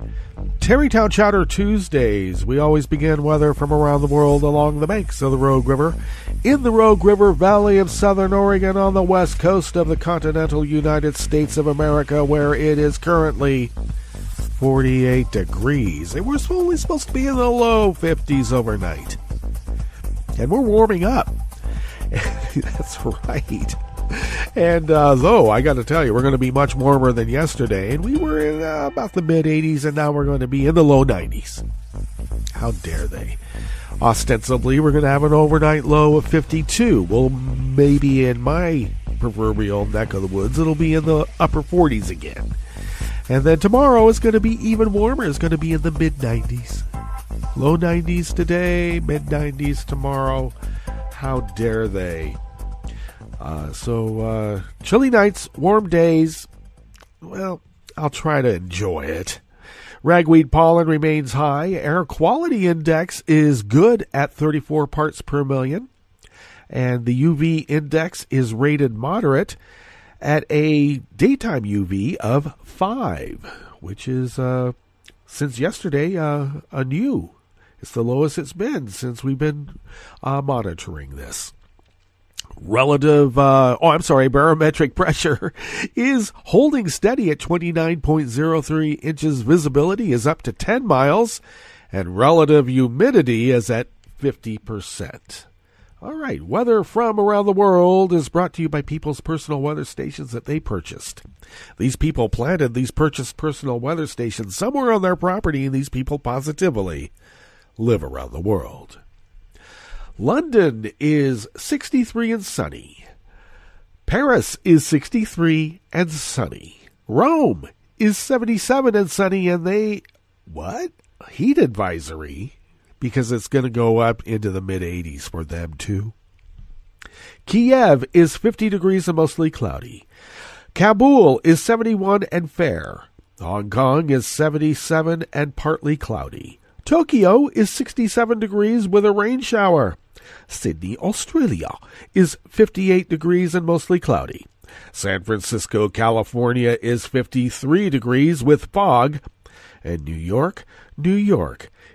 Tarrytown Chowder Tuesdays. We always begin weather from around the world along the banks of the Rogue River, in the Rogue River Valley of Southern Oregon, on the west coast of the continental United States of America, where it is currently 48 degrees. And we're only supposed to be in the low 50s overnight. And we're warming up. That's right. And though, I got to tell you, we're going to be much warmer than yesterday. And we were in about the mid-80s, and now we're going to be in the low 90s. How dare they? Ostensibly, we're going to have an overnight low of 52. Well, maybe in my proverbial neck of the woods, it'll be in the upper 40s again. And then tomorrow is going to be even warmer. It's going to be in the mid-90s. Low 90s today, mid-90s tomorrow. How dare they? So chilly nights, warm days. Well, I'll try to enjoy it. Ragweed pollen remains high. Air quality index is good at 34 parts per million. And the UV index is rated moderate at a daytime UV of 5, which is, since yesterday, a new. It's the lowest it's been since we've been monitoring this. Barometric pressure is holding steady at 29.03 inches. Visibility is up to 10 miles, and relative humidity is at 50%. All right, weather from around the world is brought to you by people's personal weather stations that they purchased. These people planted these purchased personal weather stations somewhere on their property, and these people positively live around the world. London is 63 and sunny. Paris is 63 and sunny. Rome is 77 and sunny, and heat advisory, because it's going to go up into the mid-80s for them too. Kiev is 50 degrees and mostly cloudy. Kabul is 71 and fair. Hong Kong is 77 and partly cloudy. Tokyo is 67 degrees with a rain shower. Sydney, Australia, is 58 degrees and mostly cloudy. San Francisco, California, is 53 degrees with fog. And New York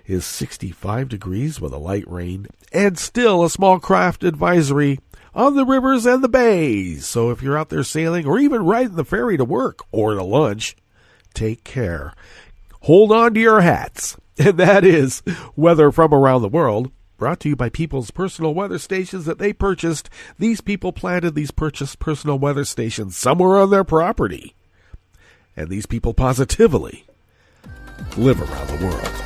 is 65 degrees with a light rain, and still a small craft advisory on the rivers and the bays. So if you're out there sailing or even riding the ferry to work or to lunch, take care. Hold on to your hats. And that is weather from around the world, brought to you by people's personal weather stations that they purchased. These people planted these purchased personal weather stations somewhere on their property. And these people positively live around the world.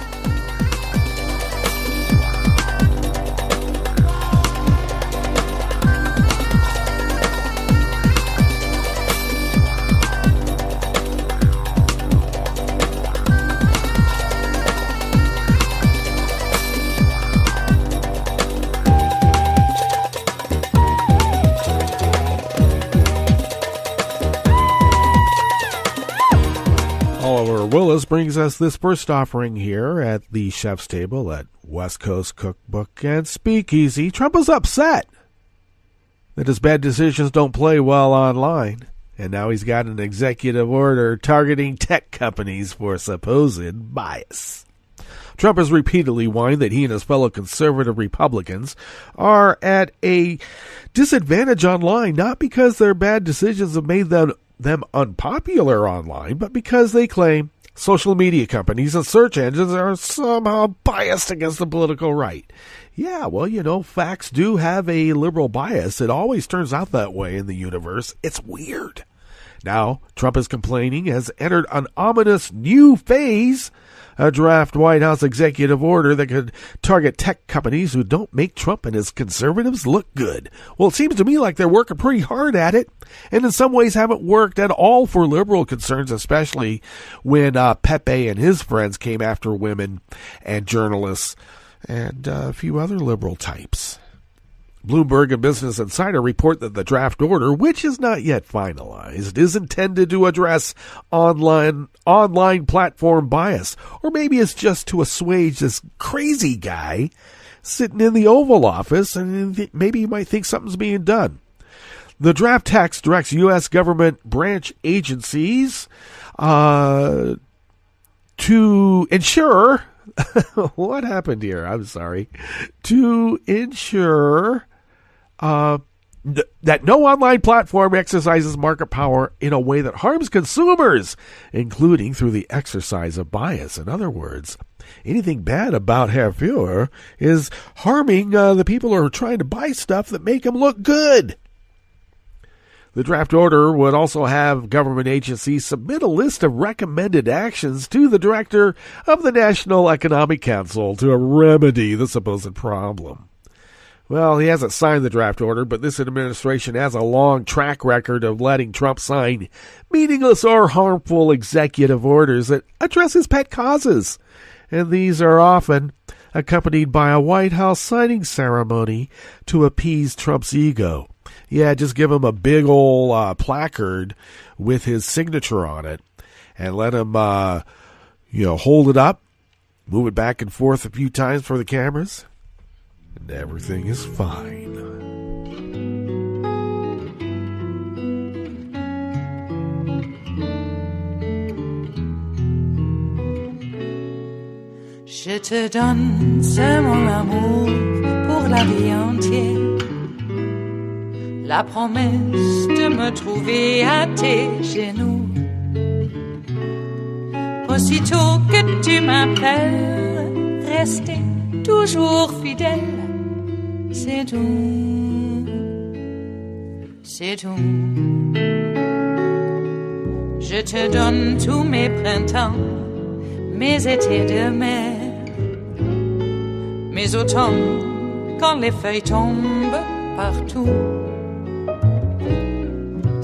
Oliver Willis brings us this first offering here at the chef's table at West Coast Cookbook and Speakeasy. Trump is upset that his bad decisions don't play well online, and now he's got an executive order targeting tech companies for supposed bias. Trump has repeatedly whined that he and his fellow conservative Republicans are at a disadvantage online, not because their bad decisions have made them unpopular online, but because they claim social media companies and search engines are somehow biased against the political right. Yeah, well, facts do have a liberal bias. It always turns out that way in the universe. It's weird. Now, Trump is complaining, has entered an ominous new phase, a draft White House executive order that could target tech companies who don't make Trump and his conservatives look good. Well, it seems to me like they're working pretty hard at it, and in some ways haven't worked at all for liberal concerns, especially when Pepe and his friends came after women and journalists and a few other liberal types. Bloomberg and Business Insider report that the draft order, which is not yet finalized, is intended to address online platform bias. Or maybe it's just to assuage this crazy guy sitting in the Oval Office, and maybe you might think something's being done. The draft text directs U.S. government branch agencies to ensure what happened here? I'm sorry. To ensure that no online platform exercises market power in a way that harms consumers, including through the exercise of bias. In other words, anything bad about Herr Führer is harming the people who are trying to buy stuff that make them look good. The draft order would also have government agencies submit a list of recommended actions to the director of the National Economic Council to remedy the supposed problem. Well, he hasn't signed the draft order, but this administration has a long track record of letting Trump sign meaningless or harmful executive orders that address his pet causes. And these are often accompanied by a White House signing ceremony to appease Trump's ego. Yeah, just give him a big old placard with his signature on it and let him, hold it up, move it back and forth a few times for the cameras, and everything is fine. Je te donne ce mon amour pour la vie entière. La promesse de me trouver à tes genoux. Aussitôt que tu m'appelles, rester toujours fidèle. C'est tout, c'est tout. Je te donne tous mes printemps, mes étés de mer, mes automnes quand les feuilles tombent partout.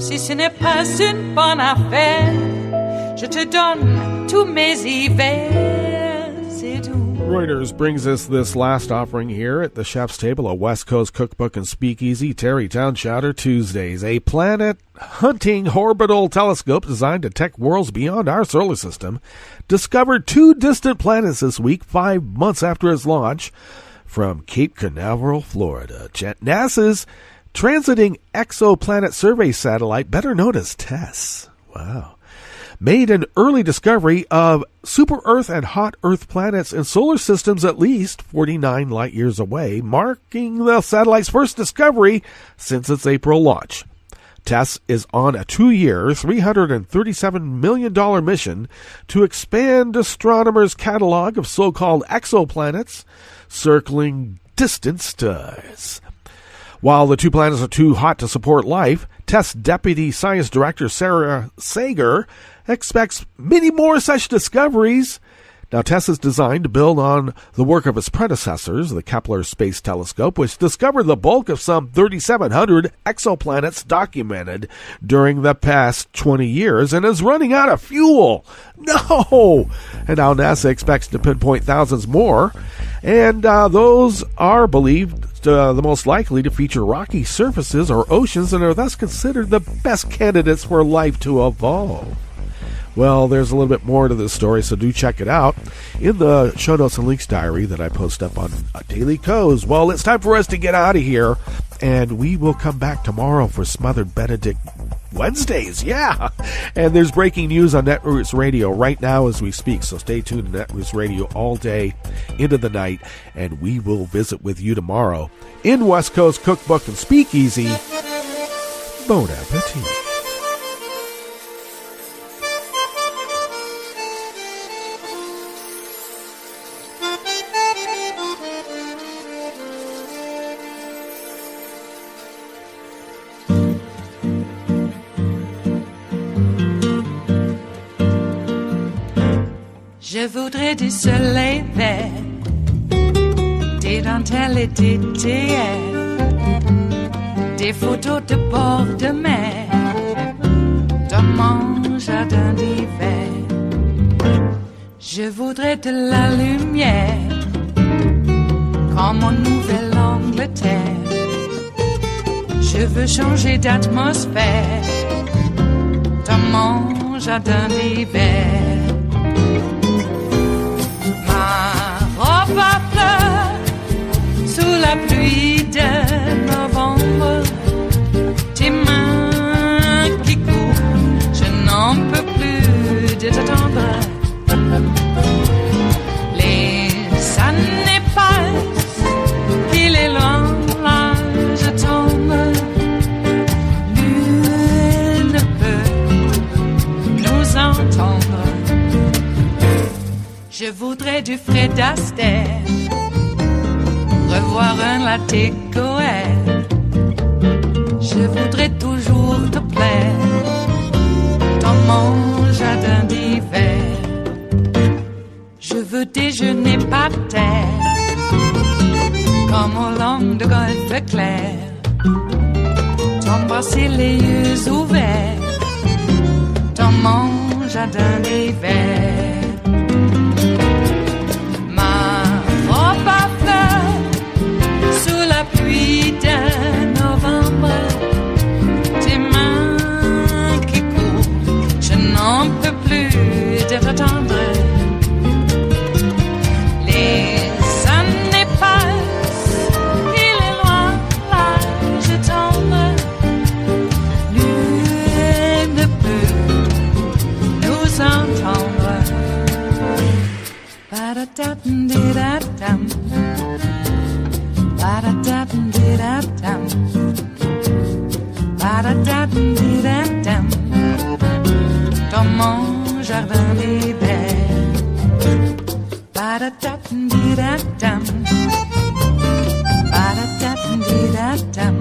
Si ce n'est pas une bonne affaire, je te donne tous mes hivers, c'est tout. Reuters brings us this last offering here at the chef's table at West Coast Cookbook and Speakeasy, Tarrytown Chowder Tuesdays. A planet-hunting orbital telescope designed to detect worlds beyond our solar system discovered 2 distant planets this week, 5 months after its launch from Cape Canaveral, Florida. NASA's Transiting Exoplanet Survey Satellite, better known as TESS, made an early discovery of super-Earth and hot Earth planets in solar systems at least 49 light-years away, marking the satellite's first discovery since its April launch. TESS is on a 2-year, $337 million mission to expand astronomers' catalog of so-called exoplanets circling distant stars. While the 2 planets are too hot to support life, TESS Deputy Science Director Sarah Sager expects many more such discoveries. Now, TESS is designed to build on the work of its predecessors, the Kepler Space Telescope, which discovered the bulk of some 3,700 exoplanets documented during the past 20 years and is running out of fuel. No! And now NASA expects to pinpoint thousands more, and those are believed the most likely to feature rocky surfaces or oceans and are thus considered the best candidates for life to evolve. Well, there's a little bit more to this story, so do check it out in the show notes and links diary that I post up on Daily Co's. Well, it's time for us to get out of here, and we will come back tomorrow for Smothered Benedict Wednesdays. Yeah, and there's breaking news on Netroots Radio right now as we speak, so stay tuned to Netroots Radio all day into the night, and we will visit with you tomorrow in West Coast Cookbook and Speakeasy. Bon appetit. Je voudrais du soleil vert, des dentelles et des théères, des photos de bord de mer, dans mon jardin d'hiver. Je voudrais de la lumière, comme en Nouvelle-Angleterre. Je veux changer d'atmosphère, dans mon jardin d'hiver. À fleurs sous la pluie de novembre, tes mains t'attendre. Les années passent, il est loin, là je tombe. Nul ne peut nous entendre. Je voudrais du Fred Astaire, revoir un latte Goël. Je voudrais toujours te plaire dans mon jardin d'hiver. Je veux déjeuner par terre comme au long de golfe clair, t'embrasser les yeux ouverts dans mon jardin d'hiver. Sous la pluie de novembre, tes mains qui courent, je n'en peux plus de t'attendre. Les années passent, il est loin, là je tombe. Nul ne peut nous entendre. Ba-da-da-dum-di-da-dum. Ba-da-da-dum-di-da-dum. Ba-da-da-dum-di-da-dum. Dans mon jardin d'hiver. Ba-da-da-dum-di-da-dum. Ba-da-da-dum-di-da-dum.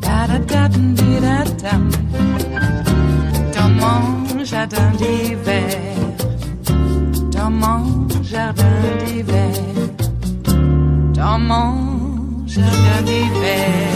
Ba-da-da-dum-di-da-dum. Dans mon jardin d'hiver. Dans mon jardin d'hiver. Dans mon jardin d'hiver.